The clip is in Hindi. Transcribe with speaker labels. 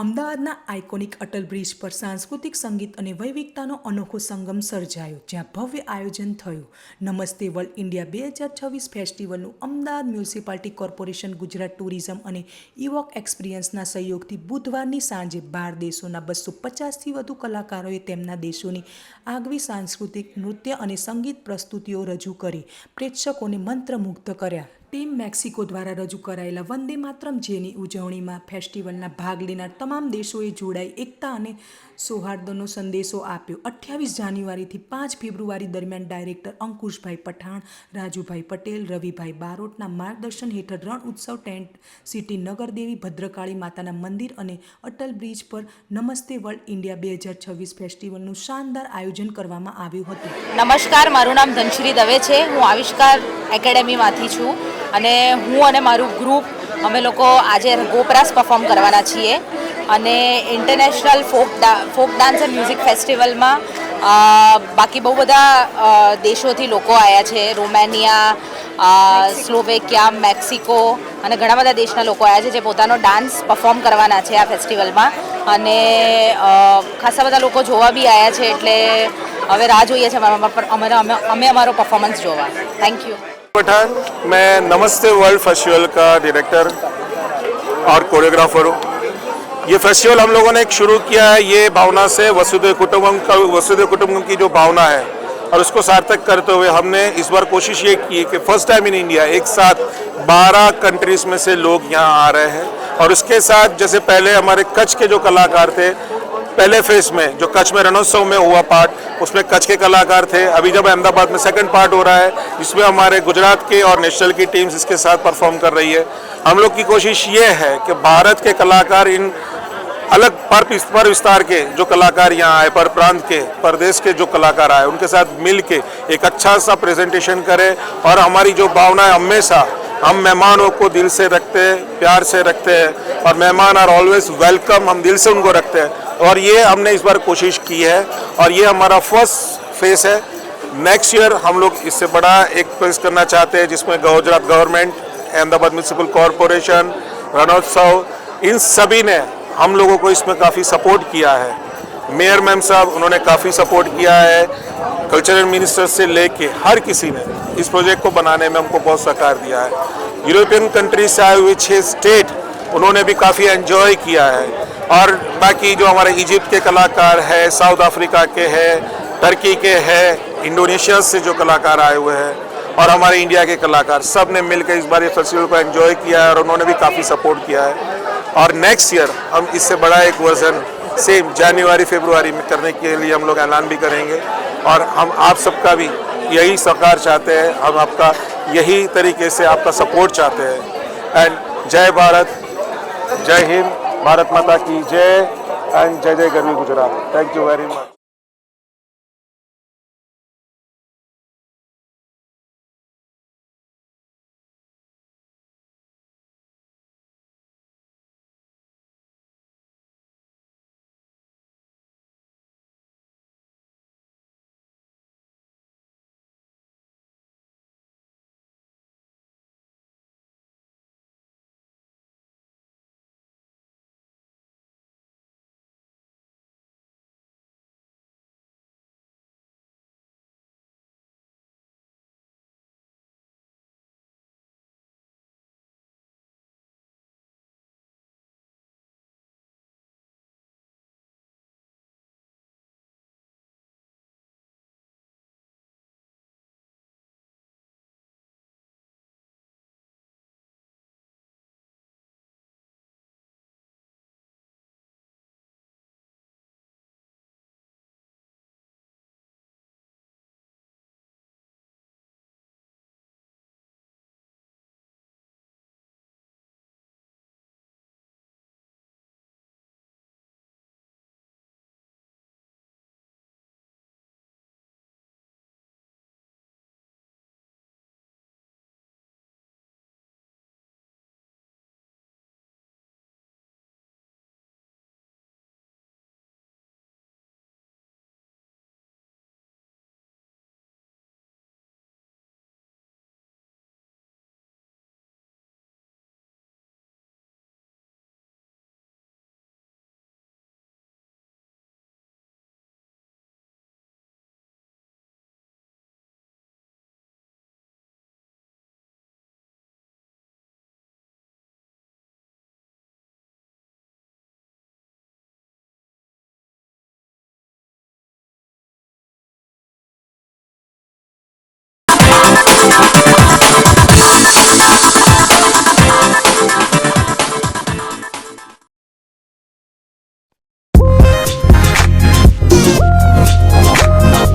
Speaker 1: અમદાવાદના આઇકોનિક અટલ બ્રિજ પર સાંસ્કૃતિક સંગીત અને વૈવિધતાનો અનોખો સંગમ સર્જાયો, જ્યાં ભવ્ય આયોજન થયું. નમસ્તે વર્લ્ડ ઇન્ડિયા 2026 ફેસ્ટિવલનું Ahmedabad municipality corporation, Gujarat tourism અને ઇવોક એક્સપિરિયન્સના સહયોગથી બુધવારની સાંજે 12 દેશોના 250થી વધુ કલાકારોએ તેમના દેશોની આગવી સાંસ્કૃતિક, નૃત્ય અને સંગીત પ્રસ્તુતિઓ રજૂ કરી પ્રેક્ષકોને મંત્રમુગ્ધ કર્યા. ટીમ મેક્સિકો દ્વારા રજૂ કરાયેલા વંદે માતરમ જેની ઉજવણીમાં ફેસ્ટિવલના ભાગ લેનાર તમામ દેશોએ જોડાઈ એકતા અને સૌહાર્દનો સંદેશો આપ્યો. 28 જાન્યુઆરીથી 5 ફેબ્રુઆરી દરમિયાન ડાયરેક્ટર અંકુશભાઈ પઠાણ, રાજુભાઈ પટેલ, રવિભાઈ બારોટના માર્ગદર્શન હેઠળ રણ ઉત્સવ ટેન્ટ સિટી, નગરદેવી, ભદ્રકાળી માતાના મંદિર અને અટલ બ્રિજ પર નમસ્તે વર્લ્ડ ઇન્ડિયા 2026 ફેસ્ટિવલનું શાનદાર આયોજન કરવામાં આવ્યું હતું.
Speaker 2: નમસ્કાર, મારું નામ ધનશ્રી દવે છે. હું આવિષ્કાર એકેડેમીમાંથી છું અને હું અને મારું ગ્રુપ અમે લોકો આજે ગોપરાસ પરફોર્મ કરવાના છીએ અને international folk dance and music ફેસ્ટિવલમાં બાકી બહુ બધા દેશોથી લોકો આવ્યા છે. રોમેનિયા, સ્લોવેકિયા, મેક્સિકો અને ઘણા બધા દેશના લોકો આવ્યા છે જે પોતાનો ડાન્સ પરફોર્મ કરવાના છે આ ફેસ્ટિવલમાં અને ખાસા બધા લોકો જોવા બી આવ્યા છે. એટલે હવે રાહ જોઈએ છે અમે અમારો પરફોર્મન્સ જોવા. Thank you.
Speaker 3: पठान, मैं नमस्ते वर्ल्ड फेस्टिवल का डायरेक्टर और कोरियोग्राफर हूँ. ये फेस्टिवल हम लोगों ने एक शुरू किया है ये भावना से वसुधैव कुटुंबकम की जो भावना है और उसको सार्थक करते हुए हमने इस बार कोशिश ये की कि फर्स्ट टाइम इन इंडिया एक साथ 12 कंट्रीज में से लोग यहाँ आ रहे हैं. और उसके साथ जैसे पहले हमारे कच्छ के जो कलाकार थे, पहले फेज में जो कच्छ में रणोत्सव में हुआ पार्ट, उसमें कच्छ के कलाकार थे. अभी जब अहमदाबाद में सेकंड पार्ट हो रहा है जिसमें हमारे गुजरात के और नेशनल की टीम्स इसके साथ परफॉर्म कर रही है. हम लोग की कोशिश ये है कि भारत के कलाकार इन अलग पर विस्तार के जो कलाकार यहाँ आए, पर प्रांत के, परदेश के जो कलाकार आए, उनके साथ मिल के एक अच्छा सा प्रेजेंटेशन करें. और हमारी जो भावना है, हमेशा हम मेहमानों को दिल से रखते हैं, प्यार से रखते हैं और मेहमान आर ऑलवेज वेलकम, हम दिल से उनको रखते हैं. और ये हमने इस बार कोशिश की है और ये हमारा फर्स्ट फेस है. नेक्स्ट ईयर हम लोग इससे बड़ा एक फेस करना चाहते हैं जिसमें Gujarat government, Ahmedabad municipal corporation, Rannotsav, इन सभी ने हम लोगों को इसमें काफ़ी सपोर्ट किया है. मेयर मैम साहब, उन्होंने काफ़ी सपोर्ट किया है. कल्चरल मिनिस्टर से लेके हर किसी ने इस प्रोजेक्ट को बनाने में हमको बहुत सहकार दिया है. यूरोपियन कंट्रीज से आए हुए 6 स्टेट, उन्होंने भी काफ़ी एंजॉय किया है. और बाकी जो हमारे इजिप्ट के कलाकार हैं, साउथ अफ्रीका के हैं, टर्की के हैं, इंडोनेशिया से जो कलाकार आए हुए हैं और हमारे इंडिया के कलाकार, सब ने मिलकर इस बार ये फेस्टिवल को एंजॉय किया है और उन्होंने भी काफ़ी सपोर्ट किया है. और नेक्स्ट ईयर हम इससे बड़ा एक वर्जन सेम जनवरी फरवरी में करने के लिए हम लोग ऐलान भी करेंगे. और हम आप सबका भी यही सहकार चाहते हैं, हम आपका यही तरीके से आपका सपोर्ट चाहते हैं. एंड जय भारत, जय हिंद, भारत माता की जय एंड जय जय गरवी Gujarat. Thank you very much.